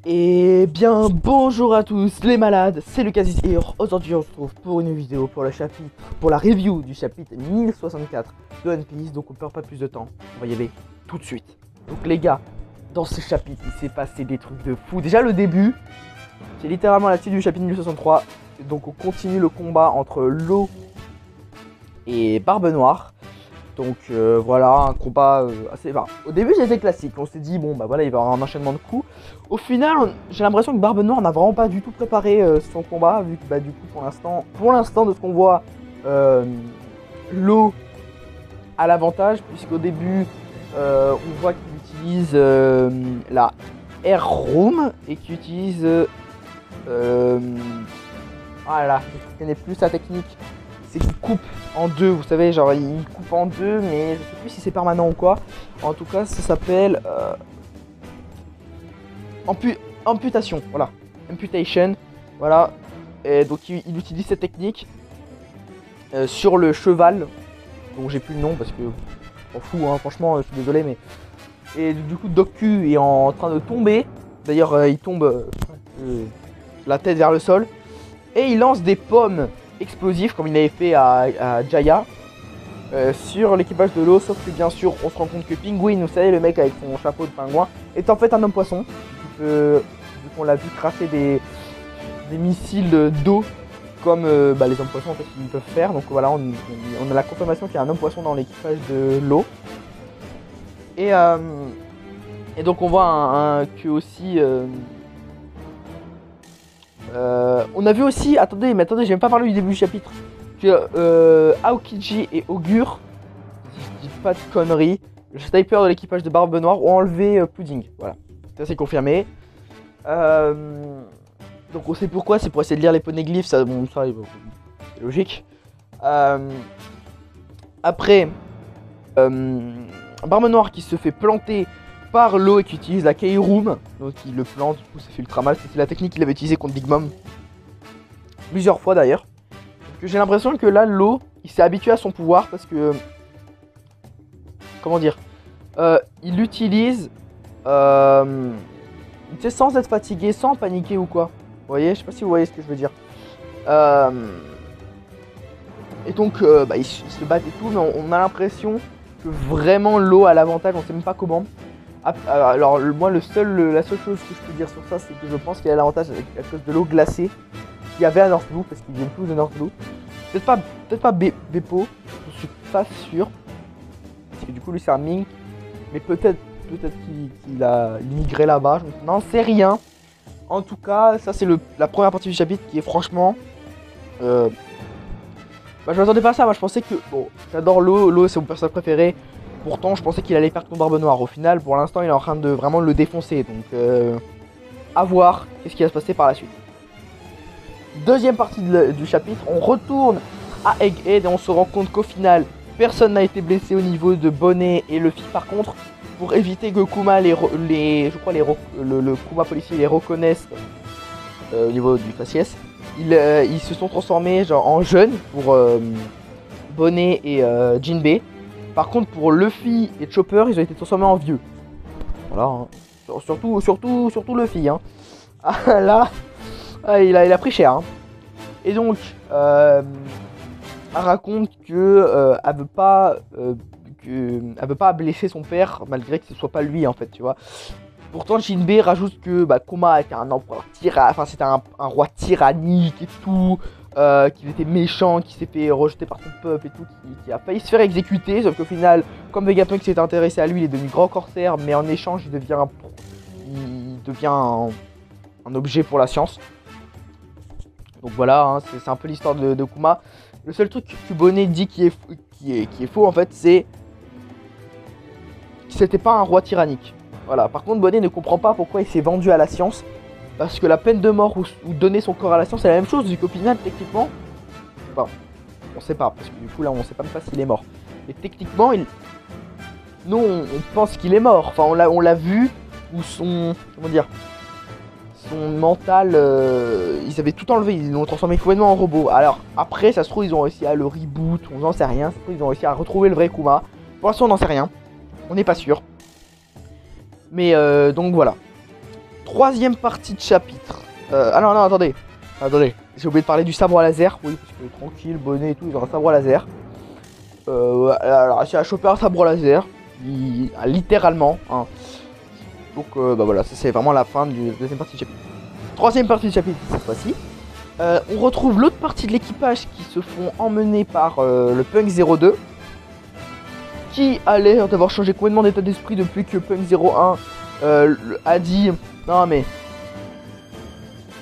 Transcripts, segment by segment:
Et bien bonjour à tous les malades, c'est Lucas et aujourd'hui on se retrouve pour une vidéo pour la review du chapitre 1064 de One Piece. Donc on perd pas plus de temps, on va y aller tout de suite. Donc les gars, dans ce chapitre il s'est passé des trucs de fou. Déjà le début, c'est littéralement la suite du chapitre 1063. Donc on continue le combat entre Law et Barbe Noire. Donc voilà, un combat assez... Enfin, au début c'était classique, on s'est dit bon bah voilà il va y avoir un enchaînement de coups. Au final j'ai l'impression que Barbe Noire n'a vraiment pas du tout préparé son combat, vu que bah du coup pour l'instant de ce qu'on voit, Law a l'avantage, puisqu'au début on voit qu'il utilise la Air Room et qu'il utilise... voilà, je ne connais plus sa technique. C'est qu'il coupe en deux, vous savez, genre il coupe en deux, mais je sais plus si c'est permanent ou quoi. En tout cas, ça s'appelle amputation, voilà, amputation, voilà. Et donc il utilise cette technique sur le cheval, dont j'ai plus le nom parce que je m'en fous, hein, franchement, je suis désolé, mais et du coup Doku est en train de tomber. D'ailleurs, il tombe la tête vers le sol et il lance des pommes explosif comme il avait fait à Jaya sur l'équipage de l'eau, sauf que bien sûr on se rend compte que Penguin, vous savez le mec avec son chapeau de pingouin, est en fait un homme poisson qui peut, vu qu'on l'a vu tracer des missiles d'eau comme les hommes poissons en fait qu'ils peuvent faire. Donc voilà, on a la confirmation qu'il y a un homme poisson dans l'équipage de l'eau et donc on voit que aussi on a vu aussi, attendez, j'ai même pas parlé du début du chapitre, que Aokiji et Augure, si je dis pas de conneries, le sniper de l'équipage de Barbe Noire, ont enlevé Pudding. Voilà, ça c'est confirmé. Donc on sait pourquoi, c'est pour essayer de lire les poneglyphes, ça, bon, ça c'est logique. Après, Barbe Noire qui se fait planter par Law et qui utilise la K-Room, donc il le plante, du coup ça fait ultra mal. C'est la technique qu'il avait utilisée contre Big Mom plusieurs fois d'ailleurs. J'ai l'impression que là Law il s'est habitué à son pouvoir parce que comment dire, il l'utilise sans être fatigué, sans paniquer ou quoi. Vous voyez, je sais pas si vous voyez ce que je veux dire. Et donc il se bat et tout, mais on a l'impression que vraiment Law a l'avantage, on sait même pas comment. Alors moi la seule chose que je peux dire sur ça, c'est que je pense qu'il a l'avantage à cause de l'eau glacée qu'il y avait à North Blue, parce qu'il vient plus de North Blue. Peut-être pas Beppo, je suis pas sûr, parce que du coup lui c'est un Mink, mais peut-être qu'il a migré là-bas, je n'en sais rien. En tout cas, ça c'est la première partie du chapitre qui est franchement... je m'attendais pas à ça, moi je pensais que... Bon, j'adore Law c'est mon personnage préféré. Pourtant, je pensais qu'il allait faire contre Barbe Noire. Au final, pour l'instant, il est en train de vraiment le défoncer. Donc, à voir qu'est-ce qui va se passer par la suite. Deuxième partie du chapitre, on retourne à Egghead et on se rend compte qu'au final, personne n'a été blessé au niveau de Bonnet et Luffy. Par contre, pour éviter que Kuma, le Kuma policier les reconnaisse au niveau du faciès, ils se sont transformés genre en jeunes pour Bonnet et Jinbei. Par contre, pour Luffy et Chopper, ils ont été transformés en vieux. Voilà, hein. Surtout Luffy. Hein. Ah, là, il a pris cher. Hein. Et donc, elle raconte que elle veut pas blesser son père, malgré que ce soit pas lui en fait, tu vois. Pourtant, Jinbei rajoute que Kuma était un empereur c'était un roi tyrannique et tout. Qu'il était méchant, qui s'est fait rejeter par son peuple et tout, qui a failli se faire exécuter, sauf qu'au final, comme Vegapunk s'est intéressé à lui, il est devenu grand corsaire, mais en échange, il devient un objet pour la science. Donc voilà, hein, c'est un peu l'histoire de Kuma. Le seul truc que Bonnet dit qui est faux, en fait, c'est que c'était pas un roi tyrannique. Voilà. Par contre, Bonnet ne comprend pas pourquoi il s'est vendu à la science. Parce que la peine de mort ou donner son corps à la science, c'est la même chose, vu qu'au final, techniquement, on sait pas, parce que du coup là, on sait pas même pas s'il est mort. Et techniquement, nous, on pense qu'il est mort. Enfin, on l'a vu, ou son mental, ils avaient tout enlevé, ils l'ont transformé complètement en robot. Alors après, ça se trouve, ils ont réussi à le reboot, on n'en sait rien. Ça se trouve, ils ont réussi à retrouver le vrai Kuma. Pour l'instant, on n'en sait rien, on n'est pas sûr. Mais donc voilà. Troisième partie de chapitre. Ah non, non, attendez. Attendez, j'ai oublié de parler du sabre à laser. Oui, parce que tranquille, bonnet et tout, ils ont un sabre à laser. Alors, j'ai chopé un sabre à laser. Littéralement. Hein. Donc, bah voilà, ça c'est vraiment la fin du deuxième partie du chapitre. Troisième partie du chapitre, cette fois-ci. On retrouve l'autre partie de l'équipage qui se font emmener par le Punk 02. Qui a l'air d'avoir changé complètement d'état d'esprit depuis que Punk 01 a dit non mais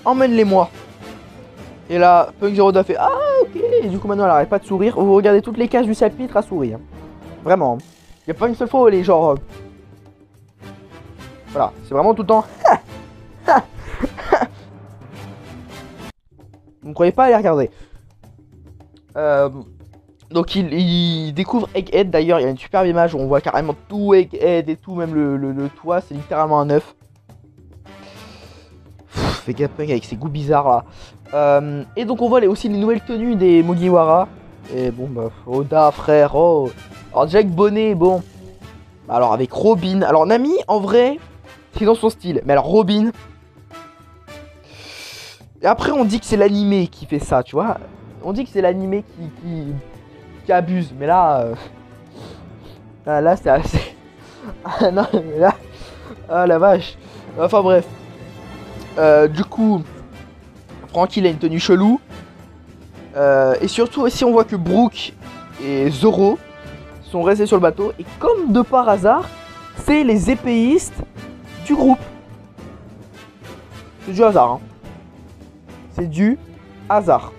emmène-les-moi. Et là, Punk 02 a fait ah ok. Et du coup maintenant elle arrête pas de sourire. Vous regardez toutes les cases du chapitre à sourire. Vraiment. Il n'y a pas une seule fois où elle est genre. Voilà, c'est vraiment tout le temps. Vous ne croyez pas à les regarder. Donc il découvre Egghead. D'ailleurs, il y a une superbe image où on voit carrément tout Egghead et tout, même le toit, c'est littéralement un œuf. Vegapunk avec ses goûts bizarres là. Et donc on voit aussi les nouvelles tenues des Mugiwara. Et bon bah Oda frère, oh. Alors Jack Bonnet, bon. Alors avec Robin. Alors Nami en vrai, c'est dans son style. Mais alors Robin. Et après on dit que c'est l'animé qui fait ça, tu vois. On dit que c'est l'animé qui abuse. Mais là... là c'est assez... Ah non mais là... Ah la vache. Enfin bref. Du coup... Franky il a une tenue chelou. Et surtout aussi on voit que Brook et Zoro sont restés sur le bateau. Et comme de par hasard, c'est les épéistes du groupe. C'est du hasard, hein. C'est du hasard.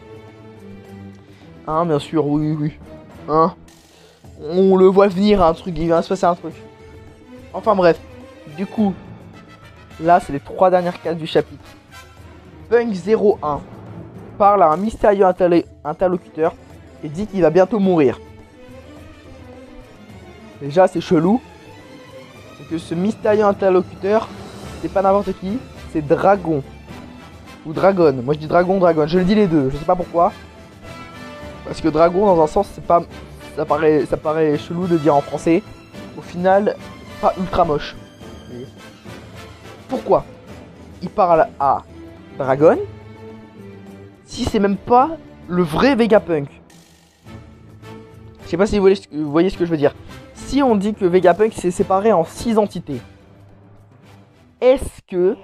Hein, bien sûr, oui, oui. Hein. On le voit venir, un truc, il va se passer un truc. Enfin bref. Du coup, là, c'est les 3 dernières cases du chapitre. Punk 01 parle à un mystérieux interlocuteur et dit qu'il va bientôt mourir. Déjà, c'est chelou. C'est que ce mystérieux interlocuteur, c'est pas n'importe qui, c'est Dragon. Ou Dragon. Moi je dis Dragon, Dragon. Je le dis les deux, je sais pas pourquoi. Parce que Dragon, dans un sens, c'est pas... Ça paraît chelou de dire en français. Au final, pas ultra moche. Et pourquoi il parle à Dragon si c'est même pas le vrai Vegapunk? Je sais pas si vous voyez ce que je veux dire. Si on dit que Vegapunk s'est séparé en 6 entités, est-ce que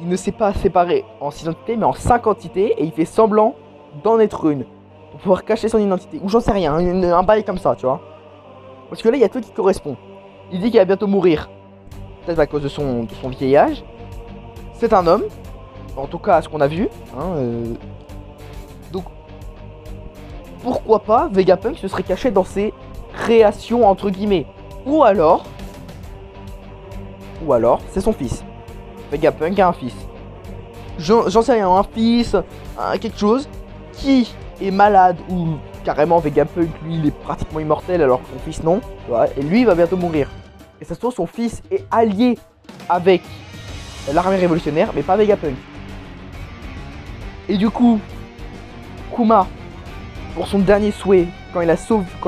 il ne s'est pas séparé en 6 entités mais en 5 entités et il fait semblant d'en être une pour pouvoir cacher son identité? Ou j'en sais rien, un bail comme ça, tu vois. Parce que là il y a tout qui correspond. Il dit qu'il va bientôt mourir, peut-être à cause de son vieillage. C'est un homme, en tout cas à ce qu'on a vu, hein, donc pourquoi pas Vegapunk se serait caché dans ses créations entre guillemets. Ou alors c'est son fils. Vegapunk a un fils. J'en sais rien, un fils, quelque chose qui est malade ou carrément Vegapunk lui il est pratiquement immortel alors que son fils non. Et lui il va bientôt mourir. Et ça se trouve son fils est allié avec l'armée révolutionnaire mais pas Vegapunk. Et du coup Kuma pour son dernier souhait quand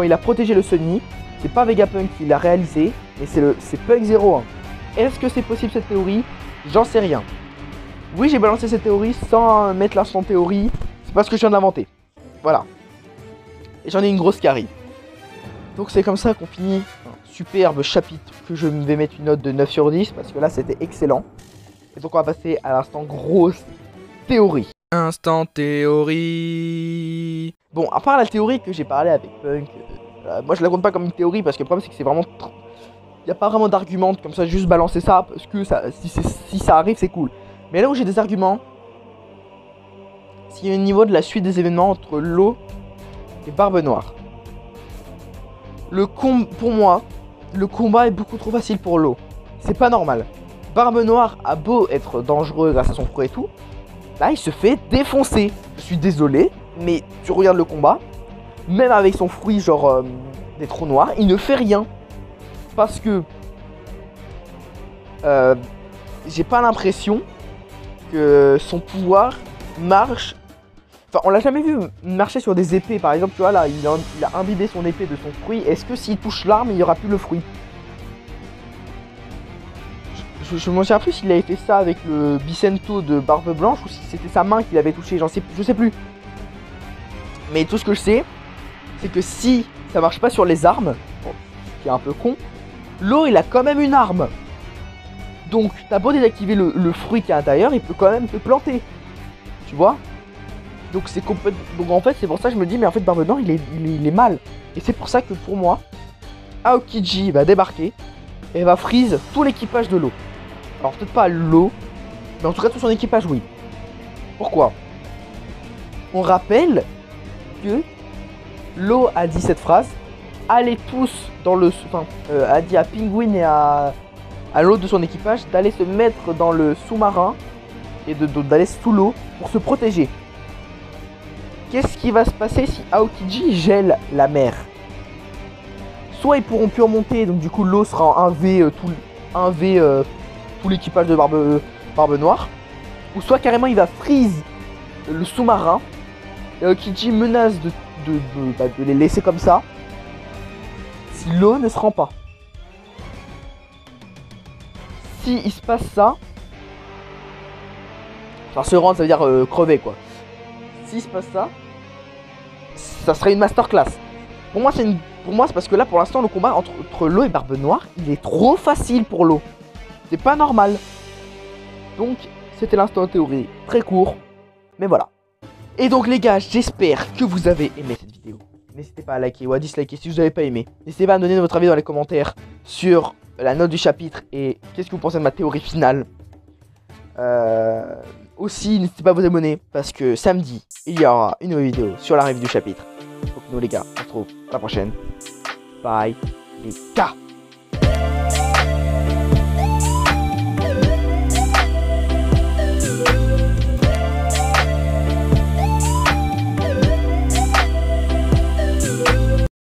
il a protégé le Sunny, c'est pas Vegapunk qui l'a réalisé mais c'est Punk 01. Est-ce que c'est possible cette théorie? J'en sais rien. Oui, j'ai balancé cette théorie sans mettre l'accent théorie. C'est parce que je viens d'inventer. Voilà. Et j'en ai une grosse qui arrive. Donc c'est comme ça qu'on finit un superbe chapitre que je vais mettre une note de 9 sur 10 parce que là c'était excellent. Et donc on va passer à l'instant grosse théorie. Instant théorie. Bon, à part la théorie que j'ai parlé avec Punk, moi je la compte pas comme une théorie parce que le problème c'est que c'est vraiment... Il n'y a pas vraiment d'argument comme ça, juste balancer ça, parce que si ça arrive, c'est cool. Mais là où j'ai des arguments, c'est au niveau de la suite des événements entre Law et Barbe Noire. Pour moi, le combat est beaucoup trop facile pour Law. C'est pas normal. Barbe Noire a beau être dangereux grâce à son fruit et tout, là il se fait défoncer. Je suis désolé, mais tu regardes le combat, même avec son fruit genre des trous noirs, il ne fait rien. Parce que j'ai pas l'impression que son pouvoir marche. Enfin, on l'a jamais vu marcher sur des épées. Par exemple, tu vois là, il a imbibé son épée de son fruit. Est-ce que s'il touche l'arme, il y aura plus le fruit? Je m'en souviens plus s'il avait fait ça avec le Bicento de Barbe Blanche ou si c'était sa main qu'il avait touché, je sais plus. Mais tout ce que je sais, c'est que si ça marche pas sur les armes, bon, ce qui est un peu con, l'eau il a quand même une arme. Donc t'as beau désactiver le fruit qui est à l'intérieur, il peut quand même te planter. Tu vois? Donc c'est complètement. Donc en fait c'est pour ça que je me dis mais en fait Barbe Noire il est mal. Et c'est pour ça que pour moi, Aokiji va débarquer et va freeze tout l'équipage de l'eau. Alors peut-être pas l'eau, mais en tout cas tout son équipage oui. Pourquoi? On rappelle que l'eau a dit cette phrase. Allez tous dans le... Enfin, a dit à Penguin et à l'autre de son équipage d'aller se mettre dans le sous-marin et d'aller sous l'eau pour se protéger. Qu'est-ce qui va se passer si Aokiji gèle la mer? Soit ils pourront plus remonter, donc du coup l'eau sera en 1v, tout l'équipage de Barbe Noire. Ou soit carrément il va freeze le sous-marin. Et Aokiji menace de les laisser comme ça si l'eau ne se rend pas. Si il se passe ça, enfin se rendre ça veut dire crever quoi. Si se passe ça, ça serait une masterclass. Pour moi c'est parce que là pour l'instant le combat entre l'eau et Barbe Noire il est trop facile pour l'eau. C'est pas normal. Donc c'était l'instant théorie très court, mais voilà. Et donc les gars, j'espère que vous avez aimé cette vidéo. N'hésitez pas à liker ou à disliker si vous n'avez pas aimé. N'hésitez pas à me donner votre avis dans les commentaires sur la note du chapitre et qu'est-ce que vous pensez de ma théorie finale. Aussi, n'hésitez pas à vous abonner parce que samedi, il y aura une nouvelle vidéo sur la revue du chapitre. Donc nous les gars, on se retrouve à la prochaine. Bye les gars.